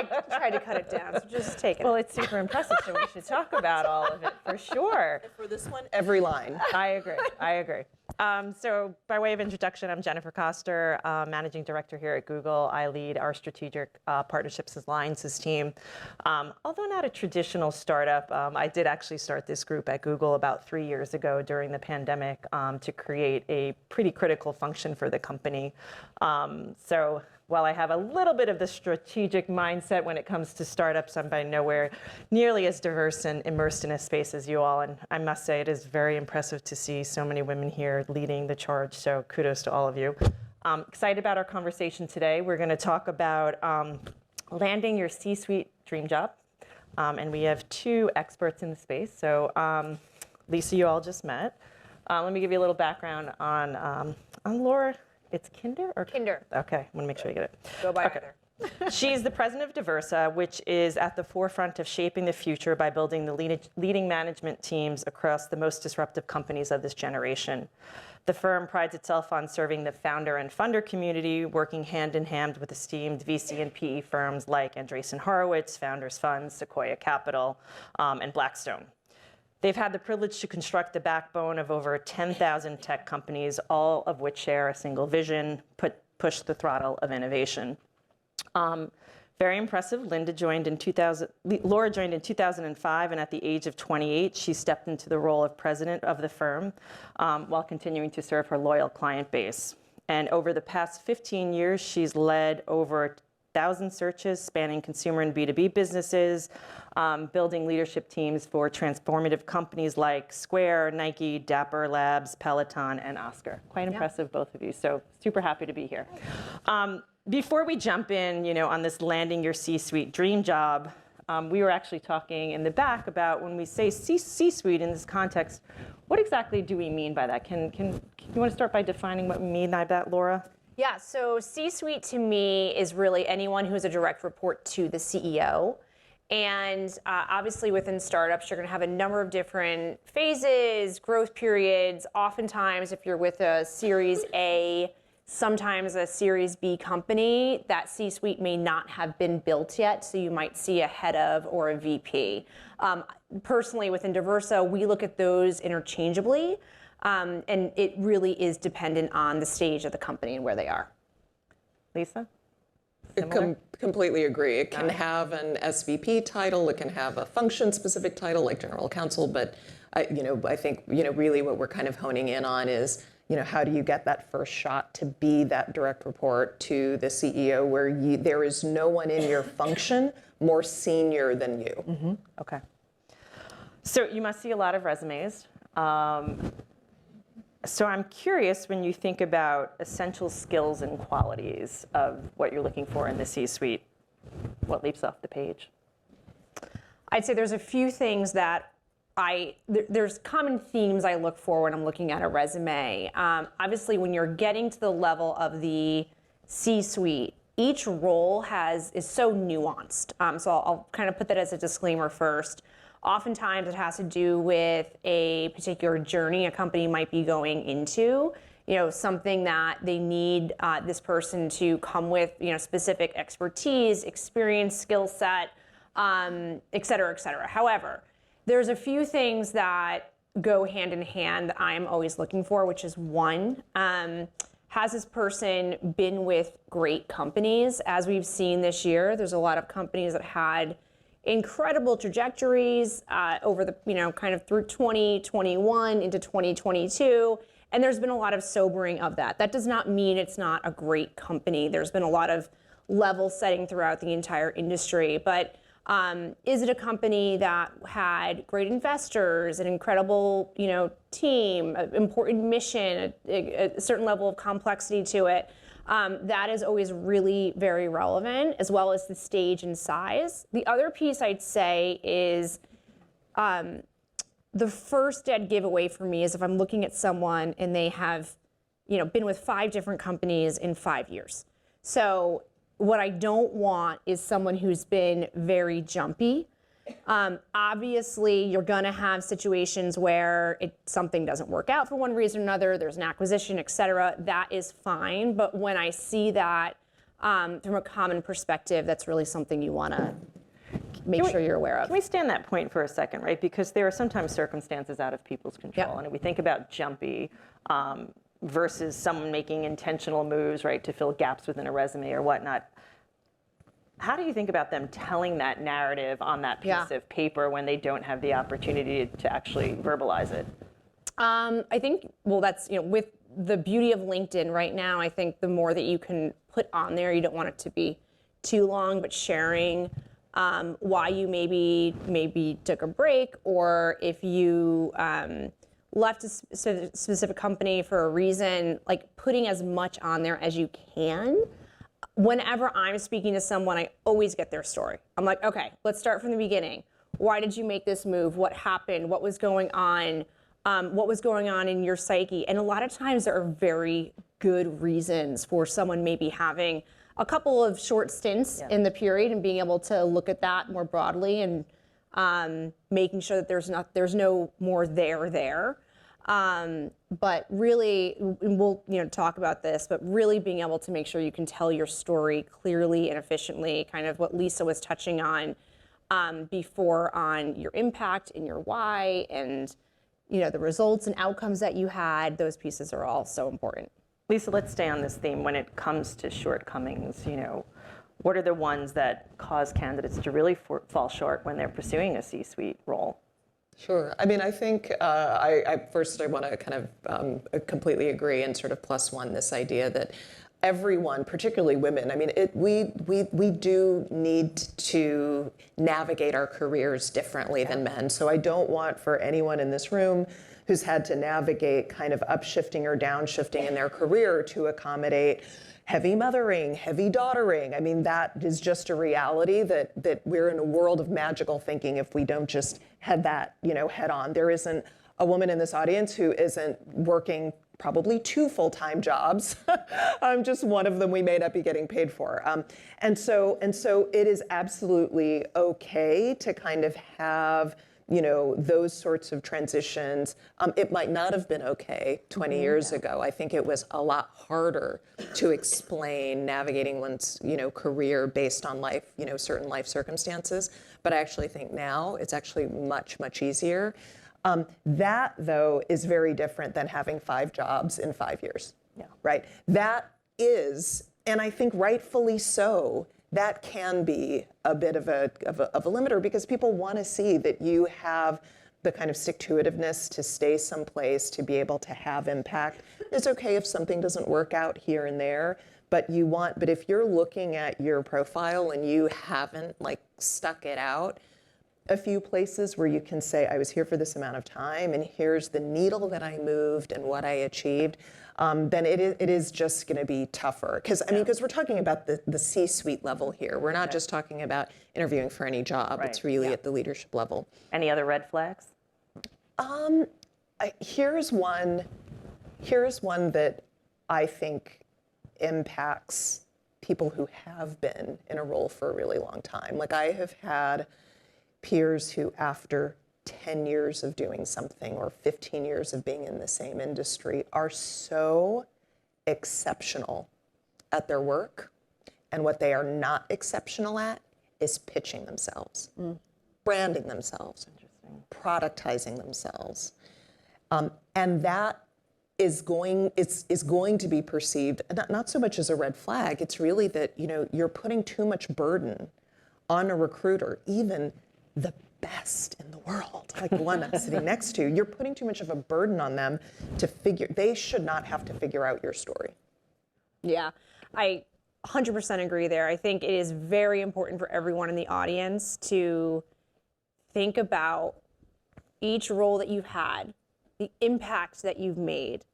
tried to cut it down, so just take it. Well, it's super impressive, so we should talk about all of it for sure. For this one, every line. I agree. So by way of introduction, I'm Jennifer Koester, Managing Director here at Google. I lead our strategic partnerships and alliances team. Although not a traditional startup, I did actually start this group at Google about 3 years ago during the pandemic to create a pretty critical function for the company. So while I have a little bit of the strategic mindset when it comes to startups, I'm by nowhere nearly as diverse and immersed in a space as you all. And I must say, it is very impressive to see so many women here leading the charge. So kudos to all of you. Excited about our conversation today. We're going to talk about landing your C-suite dream job. And we have two experts in the space. So Lisa, you all just met. Let me give you a little background on Laura. It's Kinder or Kinder. Okay, I want to make sure you get it. Go by Okay. either. She's the president of Diversa, which is at the forefront of shaping the future by building the leading management teams across the most disruptive companies of this generation. The firm prides itself on serving the founder and funder community, working hand in hand with esteemed VC and PE firms like Andreessen Horowitz, Founders Funds, Sequoia Capital, and Blackstone. They've had the privilege to construct the backbone of over 10,000 tech companies, all of which share a single vision, push the throttle of innovation. Very impressive. Laura joined in 2005, and at the age of 28, she stepped into the role of president of the firm while continuing to serve her loyal client base. And over the past 15 years, she's led over 1,000 searches spanning consumer and B2B businesses, building leadership teams for transformative companies like Square, Nike, Dapper Labs, Peloton, and Oscar. Quite impressive, both of you. So super happy to be here. Before we jump in, on this landing your C-suite dream job, we were actually talking in the back about when we say C-suite in this context, what exactly do we mean by that? Can you want to start by defining what we mean by that, Laura? Yeah, so C-suite to me is really anyone who's a direct report to the CEO. And obviously within startups, you're going to have a number of different phases, growth periods. Oftentimes, if you're with a Series A, sometimes a Series B company, that C-suite may not have been built yet, so you might see a head of or a VP. Personally, within Diversa, we look at those interchangeably. And it really is dependent on the stage of the company and where they are. Lisa? Completely agree. It can have an SVP title, it can have a function-specific title like general counsel, but I think really what we're kind of honing in on is how do you get that first shot to be that direct report to the CEO where there is no one in your function more senior than you. Mm-hmm. Okay. So you must see a lot of resumes. So I'm curious, when you think about essential skills and qualities of what you're looking for in the C-suite, what leaps off the page? I'd say there's a few things that there's common themes I look for when I'm looking at a resume. Obviously, when you're getting to the level of the C-suite, each role is so nuanced. So I'll kind of put that as a disclaimer first. Oftentimes it has to do with a particular journey a company might be going into, something that they need this person to come with, specific expertise, experience, skill set, et cetera, et cetera. However, there's a few things that go hand in hand that I'm always looking for, which is one, has this person been with great companies? As we've seen this year, there's a lot of companies that had incredible trajectories over the, kind of through 2021 into 2022. And there's been a lot of sobering of that. That does not mean it's not a great company. There's been a lot of level setting throughout the entire industry. But is it a company that had great investors, an incredible, team, an important mission, a certain level of complexity to it? That is always really very relevant, as well as the stage and size. The other piece I'd say is the first dead giveaway for me is if I'm looking at someone and they have, been with 5 different companies in 5 years. So what I don't want is someone who's been very jumpy. Obviously, you're going to have situations where something doesn't work out for one reason or another. There's an acquisition, et cetera. That is fine. But when I see that from a common perspective, that's really something you want to make sure you're aware of. Can we stand that point for a second, right? Because there are sometimes circumstances out of people's control. Yep. And if we think about jumpy versus someone making intentional moves, right, to fill gaps within a resume or whatnot, how do you think about them telling that narrative on that piece of paper when they don't have the opportunity to actually verbalize it? I think, well, that's, with the beauty of LinkedIn right now, I think the more that you can put on there, you don't want it to be too long, but sharing why you maybe took a break, or if you left a specific company for a reason, like putting as much on there as you can. Whenever I'm speaking to someone, I always get their story. I'm like, okay, let's start from the beginning. Why did you make this move? What happened? What was going on? What was going on in your psyche? And a lot of times there are very good reasons for someone maybe having a couple of short stints in the period, and being able to look at that more broadly, and making sure that there's no more there. But really, we'll talk about this, but really being able to make sure you can tell your story clearly and efficiently, kind of what Lisa was touching on before, on your impact and your why, and the results and outcomes that you had. Those pieces are all so important. Lisa, let's stay on this theme. When it comes to shortcomings, what are the ones that cause candidates to really fall short when they're pursuing a C-suite role? Sure. I mean, I think I want to kind of completely agree and sort of plus one this idea that everyone, particularly women, I mean, we do need to navigate our careers differently than men. So I don't want for anyone in this room who's had to navigate kind of upshifting or downshifting in their career to accommodate heavy mothering, heavy daughtering. I mean, that is just a reality that we're in a world of magical thinking if we don't just head that, head on. There isn't a woman in this audience who isn't working probably 2 full-time jobs. Just one of them we may not be getting paid for. And so it is absolutely okay to kind of have those sorts of transitions. It might not have been okay 20 years ago. I think it was a lot harder to explain navigating one's, career based on life, certain life circumstances. But I actually think now it's actually much, much easier. That, though, is very different than having 5 jobs in 5 years, right? That is, and I think rightfully so, that can be a bit of a limiter, because people want to see that you have the kind of stick-to-itiveness to stay someplace, to be able to have impact. It's okay if something doesn't work out here and there, but if you're looking at your profile and you haven't stuck it out a few places where you can say, I was here for this amount of time, and here's the needle that I moved and what I achieved, then it is just going to be tougher. Because we're talking about the C-suite level here. We're not just talking about interviewing for any job. Right. It's really at the leadership level. Any other red flags? Here's one that I think impacts people who have been in a role for a really long time. I have had peers who, after 10 years of doing something or 15 years of being in the same industry, are so exceptional at their work. And what they are not exceptional at is pitching themselves, branding themselves, productizing themselves. And that is going to be perceived not so much as a red flag. It's really that you're putting too much burden on a recruiter, even the best in the world, like the one I'm sitting next to. You're putting too much of a burden on them they should not have to figure out your story. Yeah, I 100% agree there. I think it is very important for everyone in the audience to think about each role that you've had, the impact that you've made.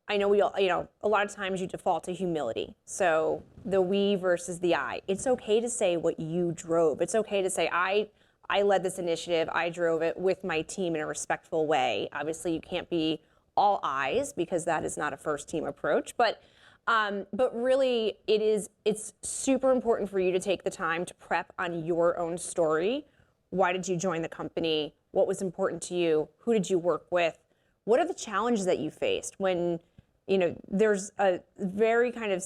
I know we all, a lot of times you default to humility. So the we versus the I. It's okay to say what you drove. It's okay to say, I led this initiative. I drove it with my team in a respectful way. Obviously, you can't be all eyes, because that is not a first team approach. But really, it's super important for you to take the time to prep on your own story. Why did you join the company? What was important to you? Who did you work with? What are the challenges that you faced when, there's a very kind of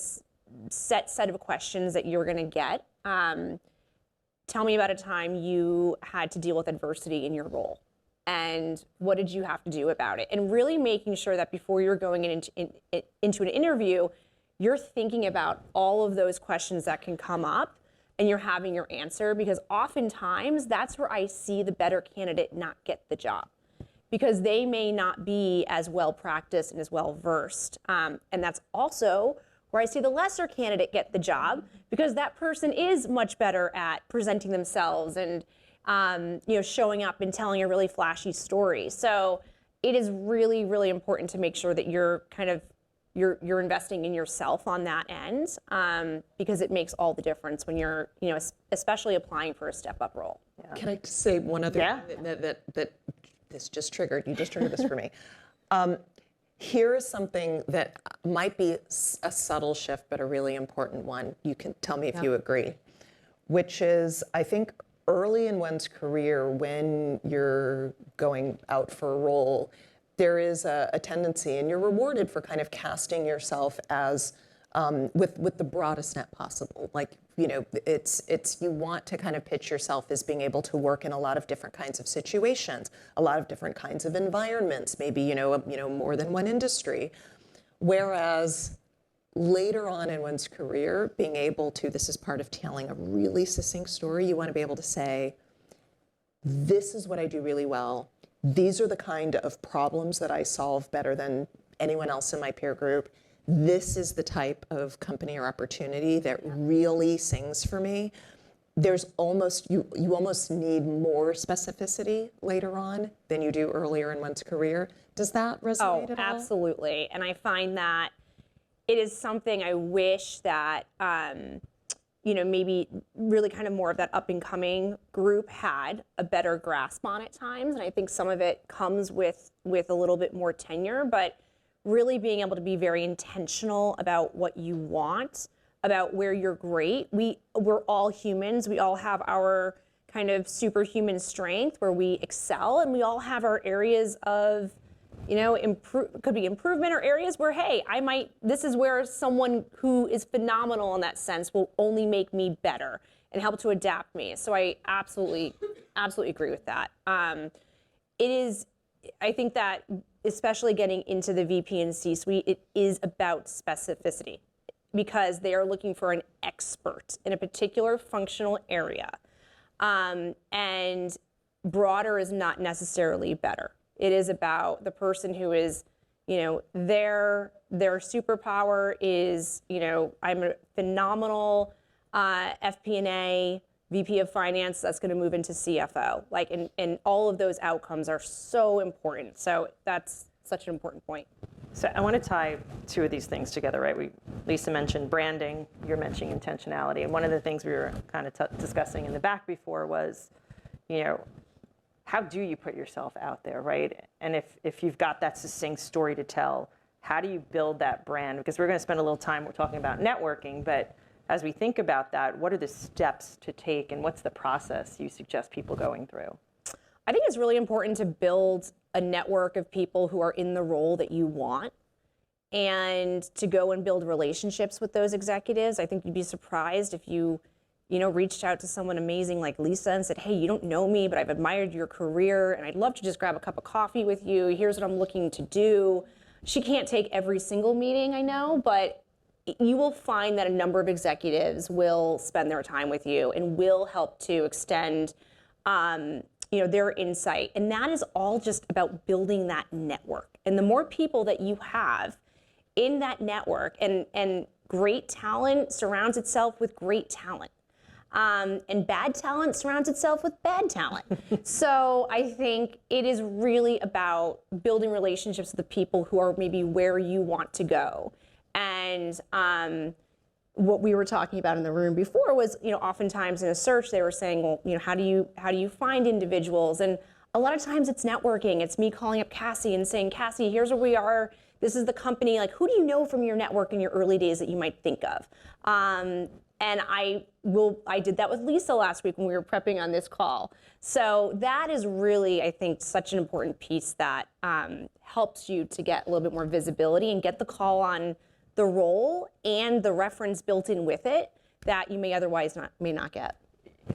set of questions that you're going to get. Tell me about a time you had to deal with adversity in your role, and what did you have to do about it? And really making sure that before you're going into an interview, you're thinking about all of those questions that can come up, and you're having your answer, because oftentimes that's where I see the better candidate not get the job, because they may not be as well practiced and as well versed. And that's also where I see the lesser candidate get the job, because that person is much better at presenting themselves and showing up and telling a really flashy story. So it is really, really important to make sure that you're you're investing in yourself on that end, because it makes all the difference when you're, especially applying for a step-up role. Yeah. Can I just say one other thing that this just triggered? You just triggered this for me. Here is something that might be a subtle shift, but a really important one. You can tell me if you agree, which is, I think, early in one's career, when you're going out for a role, there is a tendency, and you're rewarded for kind of casting yourself as with the broadest net possible. Like, it's you want to kind of pitch yourself as being able to work in a lot of different kinds of situations, a lot of different kinds of environments, maybe more than one industry. Whereas later on in one's career, being able to, this is part of telling a really succinct story, you want to be able to say, this is what I do really well. These are the kind of problems that I solve better than anyone else in my peer group. This is the type of company or opportunity that really sings for me. There's almost, you almost need more specificity later on than you do earlier in one's career. Does that resonate at all? Absolutely. And I find that it is something I wish that, maybe really kind of more of that up and coming group had a better grasp on at times. And I think some of it comes with a little bit more tenure, but really being able to be very intentional about what you want, about where you're great. We're all humans. We all have our kind of superhuman strength where we excel, and we all have our areas of, could be improvement, or areas where, hey, this is where someone who is phenomenal in that sense will only make me better and help to adapt me. So I absolutely agree with that. I think that especially getting into the VP and C-suite, it is about specificity, because they are looking for an expert in a particular functional area. And broader is not necessarily better. It is about the person who is, their superpower is, I'm a phenomenal FP&A, VP of Finance that's going to move into CFO. And all of those outcomes are so important. So that's such an important point. So I want to tie two of these things together, right? Lisa mentioned branding, you're mentioning intentionality. And one of the things we were kind of discussing in the back before was, how do you put yourself out there, right? And if you've got that succinct story to tell, how do you build that brand? Because we're going to spend a little time talking about networking, but as we think about that, what are the steps to take, and what's the process you suggest people going through? I think it's really important to build a network of people who are in the role that you want, and to go and build relationships with those executives. I think you'd be surprised if you reached out to someone amazing like Lisa and said, hey, you don't know me, but I've admired your career, and I'd love to just grab a cup of coffee with you. Here's what I'm looking to do. She can't take every single meeting, I know, but you will find that a number of executives will spend their time with you and will help to extend their insight. And that is all just about building that network. And the more people that you have in that network, and great talent surrounds itself with great talent. And bad talent surrounds itself with bad talent. So I think it is really about building relationships with the people who are maybe where you want to go. And what we were talking about in the room before was, oftentimes in a search they were saying, well, how do you find individuals? And a lot of times it's networking. It's me calling up Cassie and saying, Cassie, here's where we are. This is the company. Like, who do you know from your network in your early days that you might think of? And I did that with Lisa last week when we were prepping on this call. So that is really, I think, such an important piece that helps you to get a little bit more visibility and get the call on the role and the reference built in with it that you may otherwise may not get.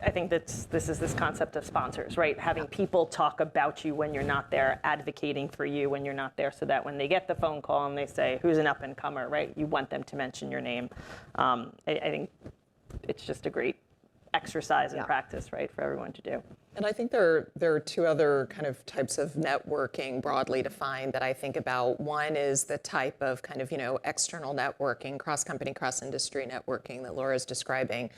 I think this is this concept of sponsors, right? Having people talk about you when you're not there, advocating for you when you're not there, so that when they get the phone call and they say, who's an up-and-comer, right? You want them to mention your name. I think it's just a great exercise and practice, right, for everyone to do. And I think there are two other kind of types of networking broadly defined that I think about. One is the type of kind of, external networking, cross-company, cross-industry networking that Laura's describing.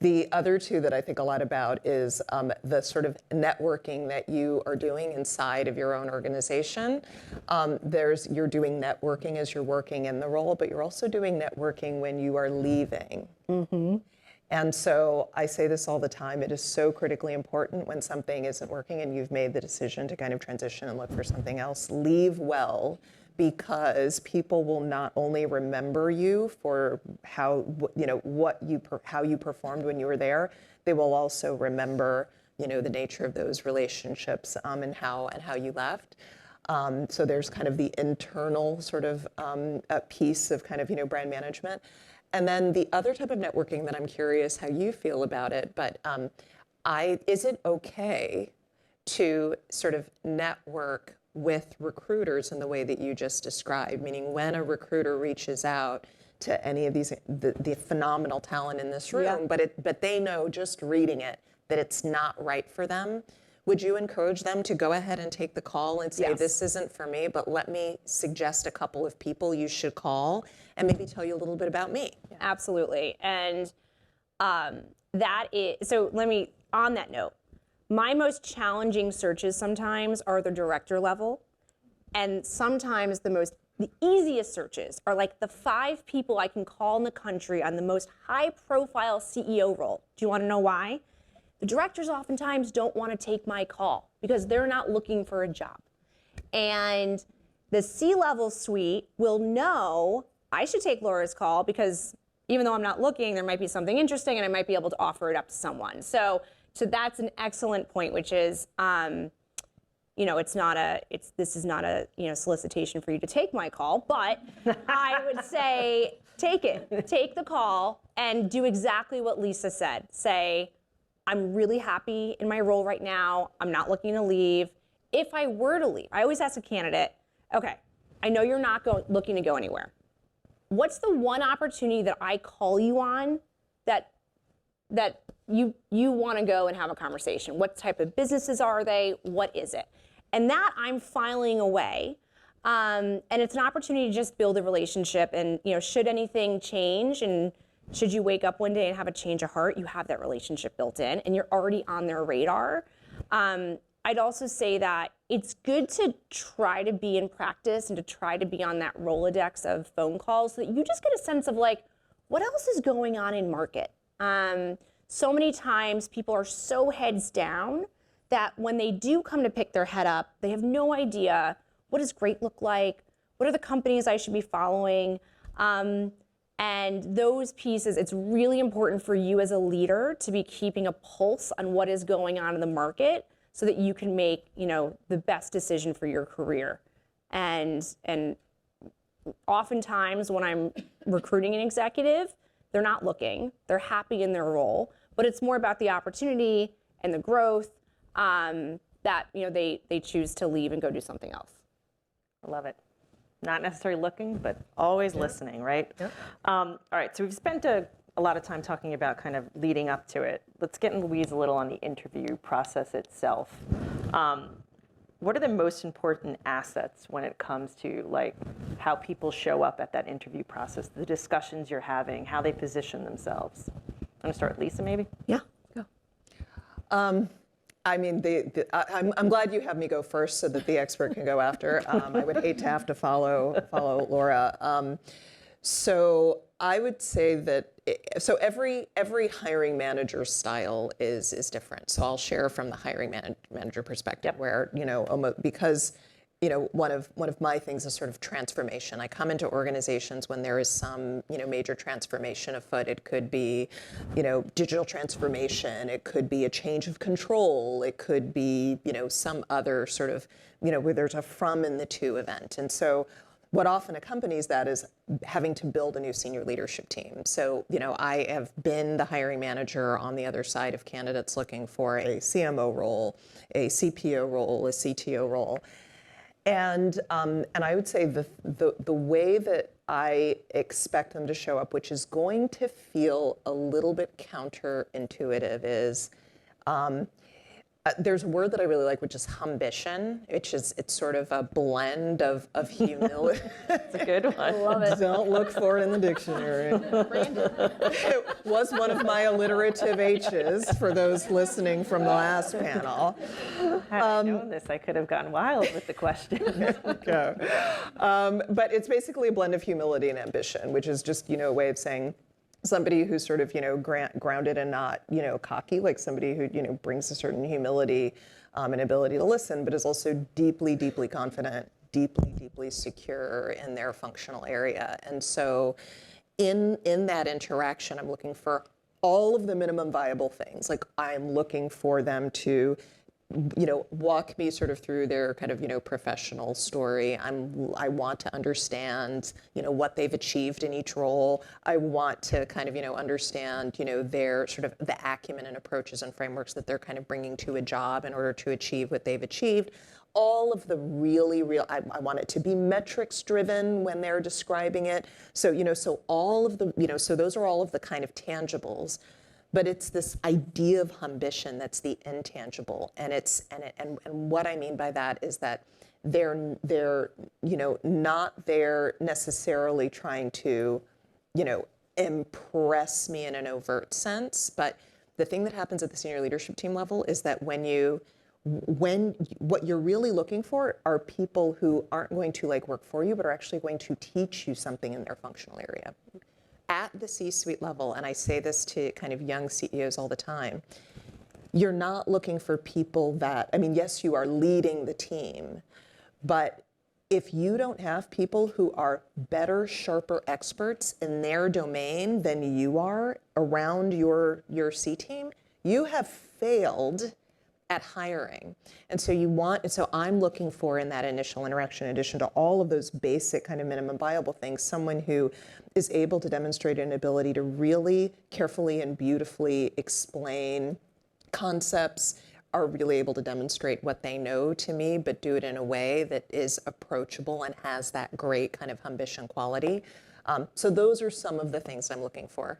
The other two that I think a lot about is the sort of networking that you are doing inside of your own organization. You're doing networking as you're working in the role, but you're also doing networking when you are leaving. Mm-hmm. And so I say this all the time, it is so critically important when something isn't working and you've made the decision to kind of transition and look for something else, leave well, because people will not only remember you for how you performed when you were there, they will also remember, the nature of those relationships and how you left. So there's kind of the internal sort of piece of kind of, brand management. And then the other type of networking that I'm curious how you feel about it, but is it okay to sort of network with recruiters in the way that you just described? Meaning when a recruiter reaches out to any of the phenomenal talent in this room, but they know just reading it that it's not right for them, would you encourage them to go ahead and take the call and say, this isn't for me, but let me suggest a couple of people you should call and maybe tell you a little bit about me? Absolutely. And on that note, my most challenging searches sometimes are the director level. And sometimes the easiest searches are like the 5 people I can call in the country on the most high profile CEO role. Do you want to know why? The directors oftentimes don't want to take my call because they're not looking for a job. And the C-level suite will know I should take Laura's call because even though I'm not looking, there might be something interesting and I might be able to offer it up to someone. So that's an excellent point, which is, this is not a solicitation for you to take my call, but I would say take it, take the call and do exactly what Lisa said. Say, I'm really happy in my role right now. I'm not looking to leave. If I were to leave, I always ask a candidate, okay, I know you're not looking to go anywhere. What's the one opportunity that I call you on that you want to go and have a conversation? What type of businesses are they? What is it? And that I'm filing away. And it's an opportunity to just build a relationship. And should anything change and should you wake up one day and have a change of heart, you have that relationship built in and you're already on their radar. I'd also say that it's good to try to be in practice and to try to be on that Rolodex of phone calls so that you just get a sense of like, what else is going on in market? So many times people are so heads down that when they do come to pick their head up, they have no idea what does great look like? What are the companies I should be following? And those pieces, it's really important for you as a leader to be keeping a pulse on what is going on in the market so that you can make, the best decision for your career. And oftentimes when I'm recruiting an executive, they're not looking, they're happy in their role, but it's more about the opportunity and the growth that, they choose to leave and go do something else. I love it. Not necessarily looking, but always listening, right? Yep. All right, so we've spent a lot of time talking about kind of leading up to it. Let's get in the weeds a little on the interview process itself. What are the most important assets when it comes to like how people show up at that interview process, the discussions you're having, how they position themselves? I'm going to start with Lisa, maybe? Yeah, go. I mean, I'm glad you have me go first so that the expert can go after. I would hate to have to follow Laura. So I would say that every hiring manager style is different. So I'll share from the hiring manager perspective, where because one of my things is sort of transformation. I come into organizations when there is some major transformation afoot. It could be digital transformation. It could be a change of control. It could be some other sort of where there's a from and the to event. And so what often accompanies that is having to build a new senior leadership team. So, I have been the hiring manager on the other side of candidates looking for a CMO role, a CPO role, a CTO role. And I would say the way that I expect them to show up, which is going to feel a little bit counterintuitive, is there's a word that I really like, which is humbition, it's sort of a blend of humility. It's a good one. I love it. Don't look for it in the dictionary. It was one of my alliterative H's for those listening from the last panel. Had I known this, I could have gone wild with the question. Okay. But it's basically a blend of humility and ambition, which is just, a way of saying somebody who's sort of, grounded and not, cocky, like somebody who, brings a certain humility and ability to listen, but is also deeply, deeply confident, deeply, deeply secure in their functional area. And so in that interaction, I'm looking for all of the minimum viable things. Like, I'm looking for them to walk me sort of through their kind of, professional story. I want to understand, what they've achieved in each role. I want to kind of, understand, their sort of the acumen and approaches and frameworks that they're kind of bringing to a job in order to achieve what they've achieved. All of the really real, I want it to be metrics driven when they're describing it. So, so all of the, so those are all of the kind of tangibles. But it's this idea of humbition that's the intangible, and what I mean by that is that they're not there necessarily trying to, impress me in an overt sense. But the thing that happens at the senior leadership team level is that when what you're really looking for are people who aren't going to work for you, but are actually going to teach you something in their functional area. At the C-suite level, and I say this to kind of young CEOs all the time, you're not looking for people that, yes, you are leading the team, but if you don't have people who are better, sharper experts in their domain than you are around your C-team, you have failed at hiring. And so I'm looking for in that initial interaction, in addition to all of those basic kind of minimum viable things, someone who is able to demonstrate an ability to really carefully and beautifully explain concepts, are really able to demonstrate what they know to me, but do it in a way that is approachable and has that great kind of ambition quality. So those are some of the things I'm looking for.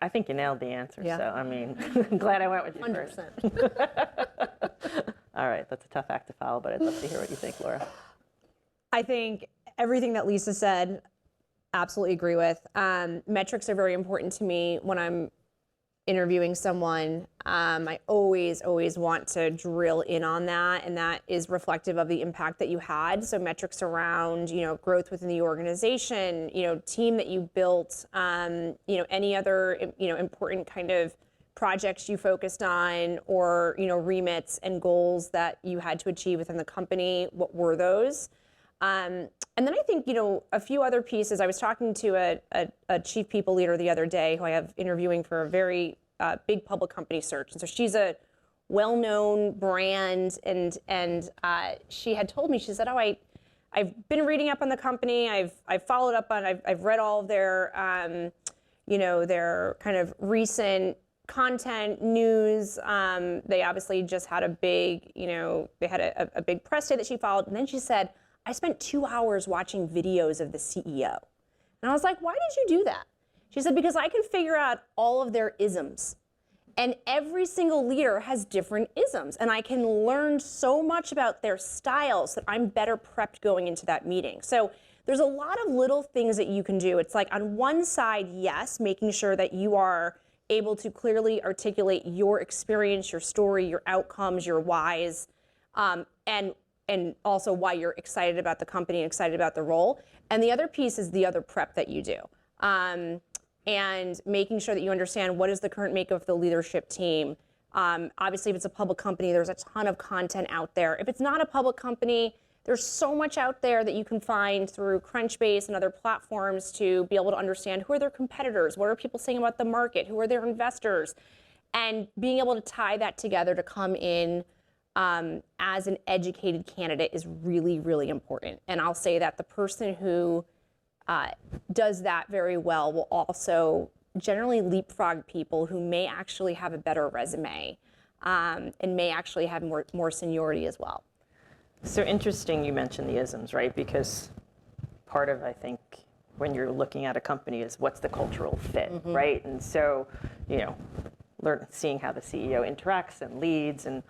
I think you nailed the answer, Yeah. so I'm glad I went with you 100%. first. All right, that's a tough act to follow, but I'd love to hear what you think, Laura. I think everything that Lisa said, absolutely agree with. Metrics are very important to me when I'm interviewing someone. I always want to drill in on that, and that is reflective of the impact that you had. So metrics around, growth within the organization, team that you built, any other, important kind of projects you focused on, or, remits and goals that you had to achieve within the company. What were those? And then I think, a few other pieces. I was talking to a chief people leader the other day who I have interviewing for a very big public company search. And so she's a well-known brand, and she had told me, she said, I've been reading up on the company. I've followed up on, I've read all of their, their kind of recent content news. They obviously just had a big, they had a big press day that she followed. And then she said, I spent 2 hours watching videos of the CEO. And I was like, why did you do that? She said, because I can figure out all of their isms. And every single leader has different isms. And I can learn so much about their styles that I'm better prepped going into that meeting. So there's a lot of little things that you can do. It's like on one side, yes, making sure that you are able to clearly articulate your experience, your story, your outcomes, your whys, and also why you're excited about the company and excited about the role. And the other piece is the other prep that you do. And making sure that you understand what is the current makeup of the leadership team. Obviously, if it's a public company, there's a ton of content out there. If it's not a public company, there's so much out there that you can find through Crunchbase and other platforms to be able to understand who are their competitors, what are people saying about the market, who are their investors, and being able to tie that together to come in as an educated candidate is really, really important. And I'll say that the person who does that very well will also generally leapfrog people who may actually have a better resume and may actually have more seniority as well. So interesting you mentioned the isms, right? Because part of, I think, when you're looking at a company is what's the cultural fit, right? And so, seeing how the CEO interacts and leads and,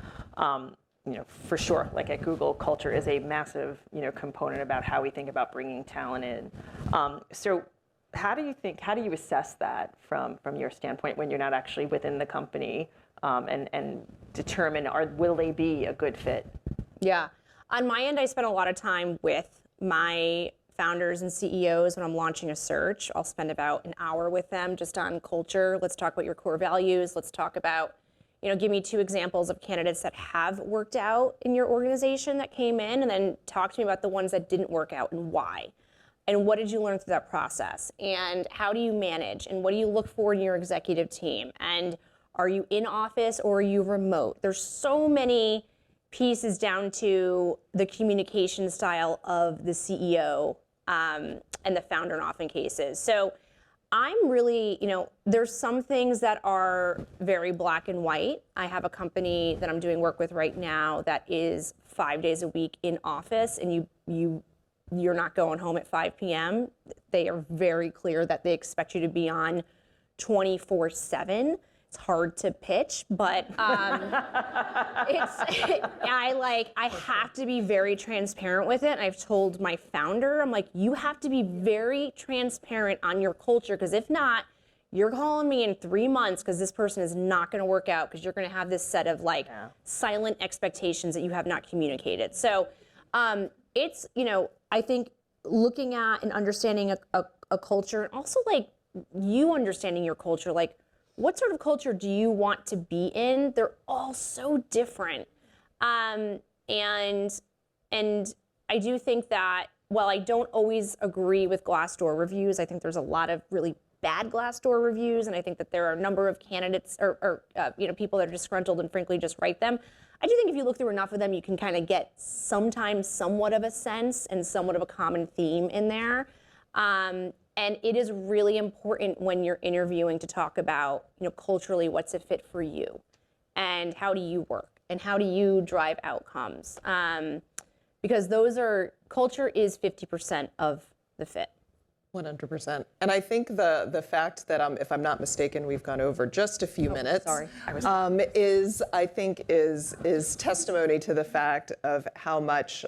for sure, like at Google, culture is a massive, component about how we think about bringing talent in. So how do you assess that from your standpoint when you're not actually within the company and determine will they be a good fit? Yeah. On my end, I spend a lot of time with my founders and CEOs when I'm launching a search. I'll spend about an hour with them just on culture. Let's talk about your core values. Let's talk about, give me 2 examples of candidates that have worked out in your organization that came in, and then talk to me about the ones that didn't work out and why. And what did you learn through that process? And how do you manage? And what do you look for in your executive team? And are you in office or are you remote? There's so many pieces down to the communication style of the CEO and the founder in often cases. So I'm really, there's some things that are very black and white. I have a company that I'm doing work with right now that is 5 days a week in office, and you're not going home at 5 p.m. They are very clear that they expect you to be on 24/7. It's hard to pitch, but I have to be very transparent with it. And I've told my founder, I'm like, you have to be very transparent on your culture, because if not, you're calling me in 3 months because this person is not going to work out, because you're going to have this set of silent expectations that you have not communicated. So it's, I think looking at and understanding a culture, and also you understanding your culture, what sort of culture do you want to be in? They're all so different. And I do think that while I don't always agree with Glassdoor reviews, I think there's a lot of really bad Glassdoor reviews, and I think that there are a number of candidates or people that are disgruntled and frankly just write them. I do think if you look through enough of them, you can kind of get sometimes somewhat of a sense and somewhat of a common theme in there. And it is really important when you're interviewing to talk about, culturally, what's a fit for you, and how do you work, and how do you drive outcomes? Because culture is 50% of the fit. 100%. And I think the fact that, if I'm not mistaken, we've gone over just a few minutes, sorry. is testimony to the fact of how much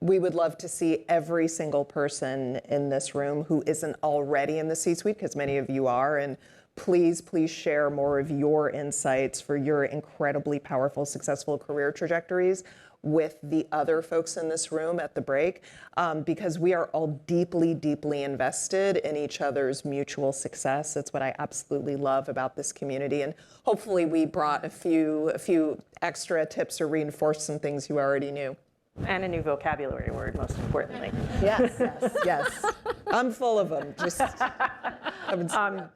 we would love to see every single person in this room who isn't already in the C-suite, because many of you are, and please share more of your insights for your incredibly powerful, successful career trajectories with the other folks in this room at the break, because we are all deeply, deeply invested in each other's mutual success. That's what I absolutely love about this community. And hopefully we brought a few extra tips or reinforced some things you already knew. And a new vocabulary word, most importantly. Yes. I'm full of them. Just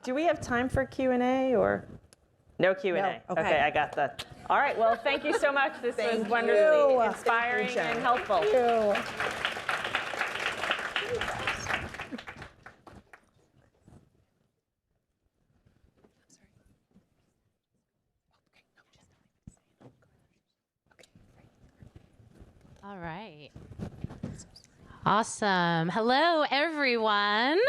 do we have time for Q&A or no Q&A? No. Okay, I got that. All right, well, thank you so much. This was wonderfully inspiring and helpful. Thank you. All right. Awesome. Hello, everyone.